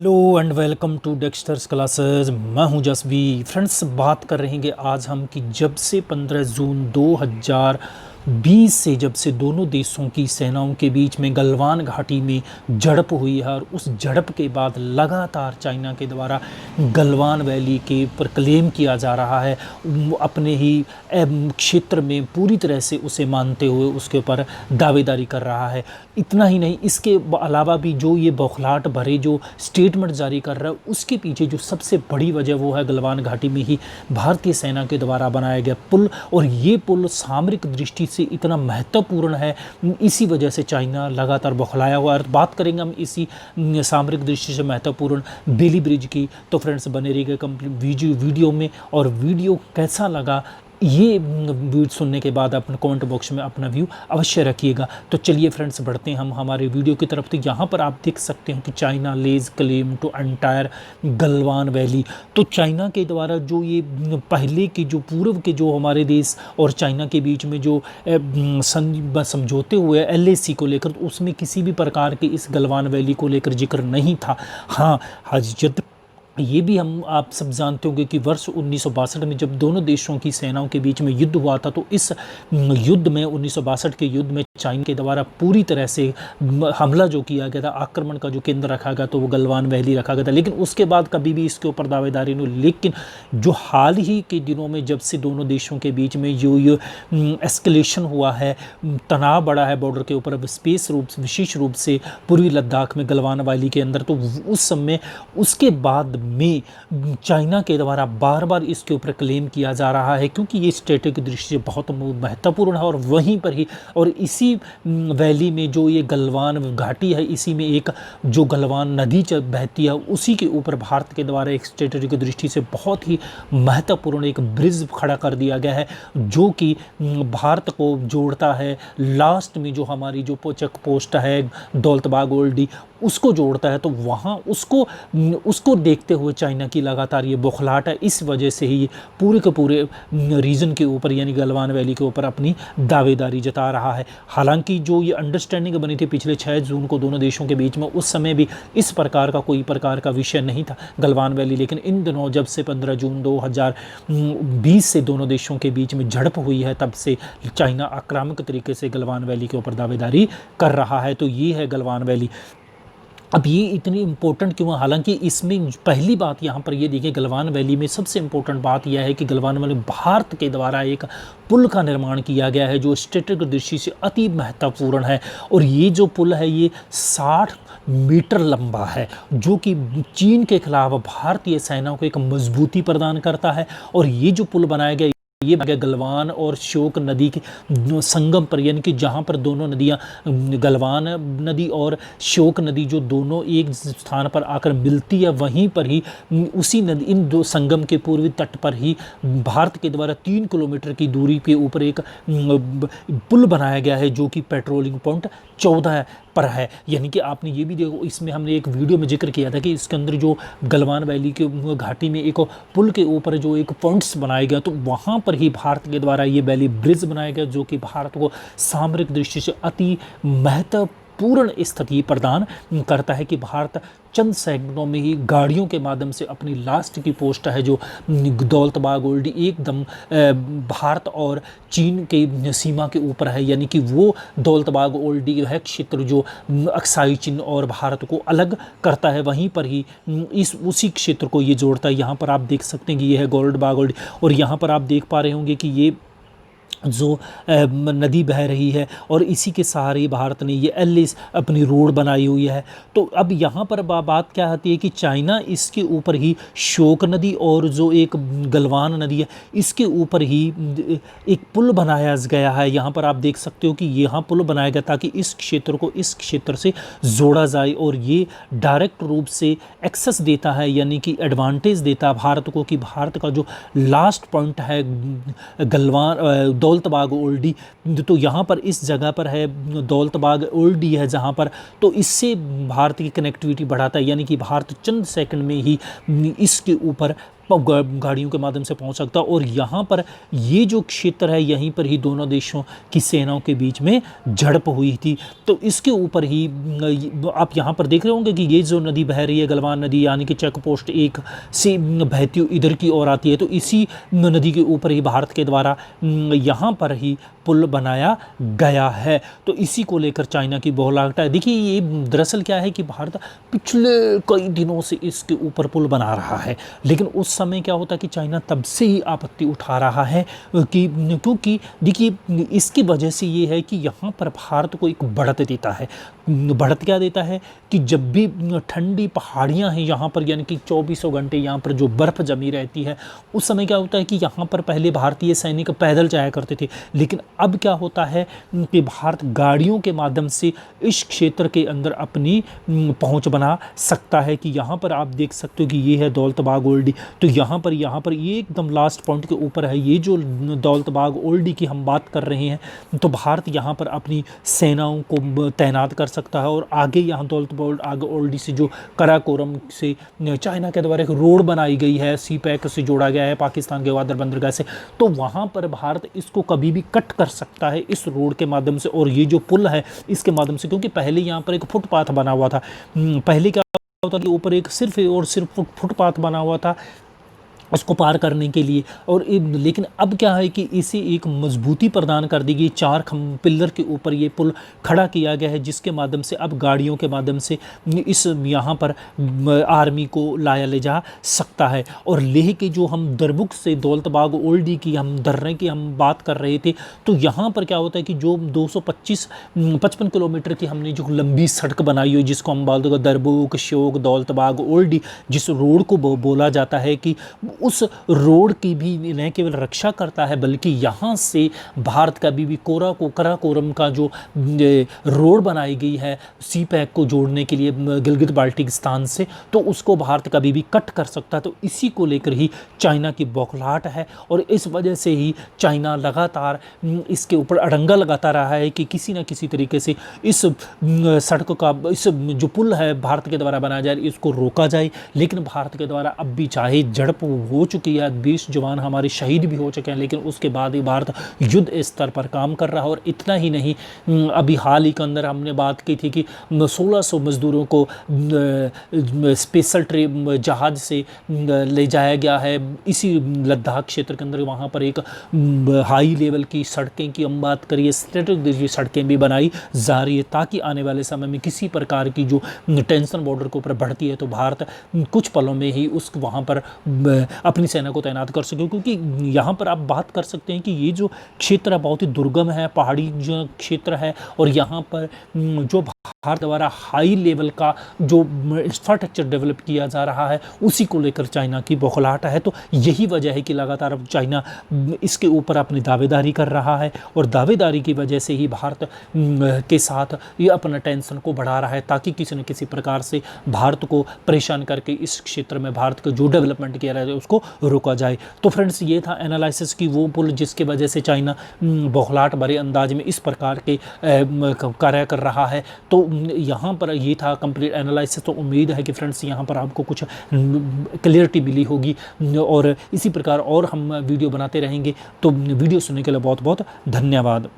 Hello and welcome to Dexter's classes. मैं हूं जसवी। Friends, बात कर रहे हैं आज हम कि जब से 15 जून 2020 से जब से दोनों देशों की सेनाओं के बीच में गलवान घाटी में झड़प हुई है और उस झड़प के बाद लगातार चाइना के द्वारा गलवान वैली के ऊपर क्लेम किया जा रहा है, अपने ही क्षेत्र में पूरी तरह से उसे मानते हुए उसके ऊपर दावेदारी कर रहा है। इतना ही नहीं, इसके अलावा भी जो ये बौखलाहट भरे जो स्टेटमेंट जारी कर रहा है, उसके पीछे जो सबसे बड़ी वजह वो है गलवान घाटी में ही भारतीय सेना के द्वारा बनाया गया पुल। और ये पुल सामरिक दृष्टि से इतना महत्वपूर्ण है, इसी वजह से चाइना लगातार बौखलाया हुआ है। और बात करेंगे हम इसी सामरिक दृष्टि से महत्वपूर्ण बेली ब्रिज की। तो फ्रेंड्स, बने रहिएगा कंप्लीट वीडियो में। और वीडियो कैसा लगा ये व्यू सुनने के बाद अपने कमेंट बॉक्स में अपना व्यू अवश्य रखिएगा। तो चलिए फ्रेंड्स, बढ़ते हैं हम हमारे वीडियो की तरफ। तो यहाँ पर आप देख सकते हैं कि China lays claim to entire Galwan valley. तो चाइना के द्वारा जो ये पहले के जो पूर्व के जो हमारे देश और चाइना के बीच में जो समझौते हुए LAC को लेकर, तो उसमें किसी भी प्रकार के इस गलवान वैली को लेकर जिक्र नहीं था। हाँ, हजरत ये भी हम आप सब जानते होंगे कि वर्ष 1962 में जब दोनों देशों की सेनाओं के बीच में युद्ध हुआ था, तो इस युद्ध में 1962 के युद्ध में चाइना के द्वारा पूरी तरह से हमला जो किया गया था, आक्रमण का जो केंद्र रखा गया तो वो गलवान वैली रखा गया था। लेकिन उसके बाद कभी भी इसके ऊपर दावेदारी नहीं। लेकिन जो हाल ही के दिनों में जब से दोनों देशों के बीच में जो ये एस्केलेशन हुआ है, तनाव बढ़ा है बॉर्डर के ऊपर, विशेष रूप से पूर्वी लद्दाख में गलवान वैली के अंदर, तो उस समय उसके बाद में चाइना के द्वारा बार बार इसके ऊपर क्लेम किया जा रहा है, क्योंकि ये स्ट्रेटेजिक दृष्टि से बहुत महत्वपूर्ण है। और वहीं पर ही और इसी वैली में जो ये गलवान घाटी है, इसी में एक जो गलवान नदी बहती है, उसी के ऊपर भारत के द्वारा एक स्ट्रेटेजिक दृष्टि से बहुत ही महत्वपूर्ण एक ब्रिज खड़ा कर दिया गया है, जो कि भारत को जोड़ता है। लास्ट में जो हमारी जो चेक पोस्ट है दौलतबाग ओल्डी, उसको जोड़ता है। तो वहाँ उसको देखते हुए चाइना की लगातार ये बौखलाहट है। इस वजह से ही पूरे के पूरे रीजन के ऊपर यानी गलवान वैली के ऊपर अपनी दावेदारी जता रहा है। हालांकि जो ये अंडरस्टैंडिंग बनी थी पिछले 6 जून को दोनों देशों के बीच में, उस समय भी इस प्रकार का कोई प्रकार का विषय नहीं था गलवान वैली। लेकिन इन दिनों जब से 15 जून 2020 से दोनों देशों के बीच में झड़प हुई है, तब से चाइना आक्रामक तरीके से गलवान वैली के ऊपर दावेदारी कर रहा है। तो ये है गलवान वैली। अब ये इतनी इम्पोर्टेंट क्यों है? हालांकि इसमें पहली बात यहाँ पर ये देखिए, गलवान वैली में सबसे इम्पोर्टेंट बात यह है कि गलवान वैली भारत के द्वारा एक पुल का निर्माण किया गया है, जो स्ट्रेटेजिक दृष्टि से अति महत्वपूर्ण है। और ये जो पुल है ये 60 मीटर लंबा है, जो कि चीन के खिलाफ भारतीय सेना को एक मजबूती प्रदान करता है। और ये जो पुल बनाया गया, ये गलवान और श्योक नदी के संगम पर, यानी कि जहाँ पर दोनों नदियाँ गलवान नदी और श्योक नदी जो दोनों एक स्थान पर आकर मिलती है, वहीं पर ही उसी नदी इन दो संगम के पूर्वी तट पर ही भारत के द्वारा 3 किलोमीटर की दूरी के ऊपर एक पुल बनाया गया है, जो कि पेट्रोलिंग पॉइंट 14 पर है। यानी कि आपने ये भी देखो, इसमें हमने एक वीडियो में जिक्र किया था कि इसके अंदर जो गलवान वैली के घाटी में एक पुल के ऊपर जो एक पॉइंट्स बनाए गए, तो वहाँ पर ही भारत के द्वारा ये वैली ब्रिज बनाया गया, जो कि भारत को सामरिक दृष्टि से अति महत्वपूर्ण स्थिति प्रदान करता है कि भारत चंद सेकंडों में ही गाड़ियों के माध्यम से अपनी लास्ट की पोस्ट है जो दौलतबाग ओल्डी एकदम भारत और चीन के सीमा के ऊपर है। यानी कि वो दौलतबाग ओल्डी है क्षेत्र जो अक्साई चीन और भारत को अलग करता है, वहीं पर ही उसी क्षेत्र को ये जोड़ता है। यहाँ पर आप देख सकते हैं कि ये है दौलतबाग ओल्डी। और यहाँ पर आप देख पा रहे होंगे कि ये जो नदी बह रही है और इसी के सहारे भारत ने ये LAC अपनी रोड बनाई हुई है। तो अब यहाँ पर बात क्या आती है कि चाइना इसके ऊपर ही श्योक नदी और जो एक गलवान नदी है, इसके ऊपर ही एक पुल बनाया गया है। यहाँ पर आप देख सकते हो कि यहाँ पुल बनाया गया ताकि इस क्षेत्र को इस क्षेत्र से जोड़ा जाए, और ये डायरेक्ट रूप से एक्सेस देता है, यानी कि एडवांटेज देता है भारत को कि भारत का जो लास्ट पॉइंट है गलवान दौलतबाग ओल्डी, तो यहाँ पर इस जगह पर है दौलतबाग ओल्डी है जहाँ पर, तो इससे भारत की कनेक्टिविटी बढ़ाता है। यानी कि भारत चंद सेकंड में ही इसके ऊपर गाड़ियों के माध्यम से पहुंच सकता है। और यहाँ पर ये जो क्षेत्र है, यहीं पर ही दोनों देशों की सेनाओं के बीच में झड़प हुई थी। तो इसके ऊपर ही आप यहाँ पर देख रहे होंगे कि ये जो नदी बह रही है, गलवान नदी, यानी कि चेक पोस्ट एक से बहती हुई इधर की ओर आती है। तो इसी नदी के ऊपर ही भारत के द्वारा यहाँ पर ही पुल बनाया गया है। तो इसी को लेकर चाइना की बौखलाहट है। देखिए, ये दरअसल क्या है कि भारत पिछले कई दिनों से इसके ऊपर पुल बना रहा है, लेकिन उस समय क्या होता है कि चाइना तब से ही आपत्ति उठा रहा है कि क्योंकि देखिए, इसकी वजह से ये है कि यहाँ पर भारत को एक बढ़त देता है। बढ़त क्या देता है कि जब भी ठंडी पहाड़ियाँ हैं यहाँ पर, यानी कि 24 घंटे यहाँ पर जो बर्फ़ जमी रहती है, उस समय क्या होता है कि यहाँ पर पहले भारतीय सैनिक पैदल जाया करते थे, लेकिन अब क्या होता है कि भारत गाड़ियों के माध्यम से इस क्षेत्र के अंदर अपनी पहुंच बना सकता है। कि यहाँ पर आप देख सकते हो कि ये है दौलत बाग ओल्डी। तो यहाँ पर ये एकदम लास्ट पॉइंट के ऊपर है, ये जो दौलत बाग ओल्डी की हम बात कर रहे हैं। तो भारत यहाँ पर अपनी सेनाओं को तैनात कर सकता है। और आगे यहाँ दौलत बाग ओल्डी से जो कराकोरम से चाइना के द्वारा एक रोड बनाई गई है, सी पैक से जोड़ा गया है पाकिस्तान के ग्वादर बंदरगाह से, तो वहाँ पर भारत इसको कभी भी कट कर सकता है इस रोड के माध्यम से। और ये जो पुल है इसके माध्यम से, क्योंकि पहले यहाँ पर एक फुटपाथ बना हुआ था। पहले क्या होता कि ऊपर एक सिर्फ और सिर्फ फुटपाथ बना हुआ था उसको पार करने के लिए। और लेकिन अब क्या है कि इसे एक मजबूती प्रदान कर दी गई, 4 पिल्लर के ऊपर ये पुल खड़ा किया गया है, जिसके माध्यम से अब गाड़ियों के माध्यम से इस यहाँ पर आर्मी को लाया ले जा सकता है। और लेह के जो हम दरबुक से दौलत बाग ओल्डी की हम दर्रे की हम बात कर रहे थे, तो यहाँ पर क्या होता है कि जो 255 किलोमीटर की हमने जो लंबी सड़क बनाई हुई, जिसको हम बोलते हैं दरबुक, श्योक, दौलत बाग ओल्डी, जिस रोड को बोला जाता है कि उस रोड की भी न केवल रक्षा करता है, बल्कि यहाँ से भारत का भी कराकोरम का जो रोड बनाई गई है सी पैक को जोड़ने के लिए गिलगित बाल्टिस्तान से, तो उसको भारत कभी भी कट कर सकता है। तो इसी को लेकर ही चाइना की बौखलाहट है। और इस वजह से ही चाइना लगातार इसके ऊपर अड़ंगा लगाता रहा है कि किसी न किसी तरीके से इस सड़क का, इस जो पुल है भारत के द्वारा बनाया जाए, इसको रोका जाए। लेकिन भारत के द्वारा अब भी चाहे झड़प हो चुकी है, 20 जवान हमारे शहीद भी हो चुके हैं, लेकिन उसके बाद ही भारत युद्ध स्तर पर काम कर रहा है। और इतना ही नहीं, अभी हाल ही के अंदर हमने बात की थी कि 1600 मजदूरों को स्पेशल ट्रेन जहाज से ले जाया गया है इसी लद्दाख क्षेत्र के अंदर। वहाँ पर एक हाई लेवल की सड़कें की हम बात करिए, स्ट्रेटेजिक सड़कें भी बनाई जा रही है, ताकि आने वाले समय में किसी प्रकार की जो टेंशन बॉर्डर के ऊपर बढ़ती है, तो भारत कुछ पलों में ही उस वहाँ पर अपनी सेना को तैनात कर सके। क्योंकि यहाँ पर आप बात कर सकते हैं कि ये जो क्षेत्र है बहुत ही दुर्गम है, पहाड़ी जो क्षेत्र है, और यहाँ पर जो भारत द्वारा हाई लेवल का जो इंफ्रास्ट्रक्चर डेवलप किया जा रहा है, उसी को लेकर चाइना की बौखलाहट है। तो यही वजह है कि लगातार अब चाइना इसके ऊपर अपनी दावेदारी कर रहा है, और दावेदारी की वजह से ही भारत के साथ ये अपना टेंशन को बढ़ा रहा है, ताकि किसी न किसी प्रकार से भारत को परेशान करके इस क्षेत्र में भारत का जो डेवलपमेंट किया रहा है उसको रोका जाए। तो फ्रेंड्स, ये था एनालिसिस की वो पुल जिसके वजह से चाइना बौखलाहट भरे अंदाज में इस प्रकार के कार्य कर रहा है। तो यहाँ पर ये था कंप्लीट एनालिसिस। तो उम्मीद है कि फ्रेंड्स यहाँ पर आपको कुछ क्लियरिटी मिली होगी, और इसी प्रकार और हम वीडियो बनाते रहेंगे। तो वीडियो सुनने के लिए बहुत बहुत धन्यवाद।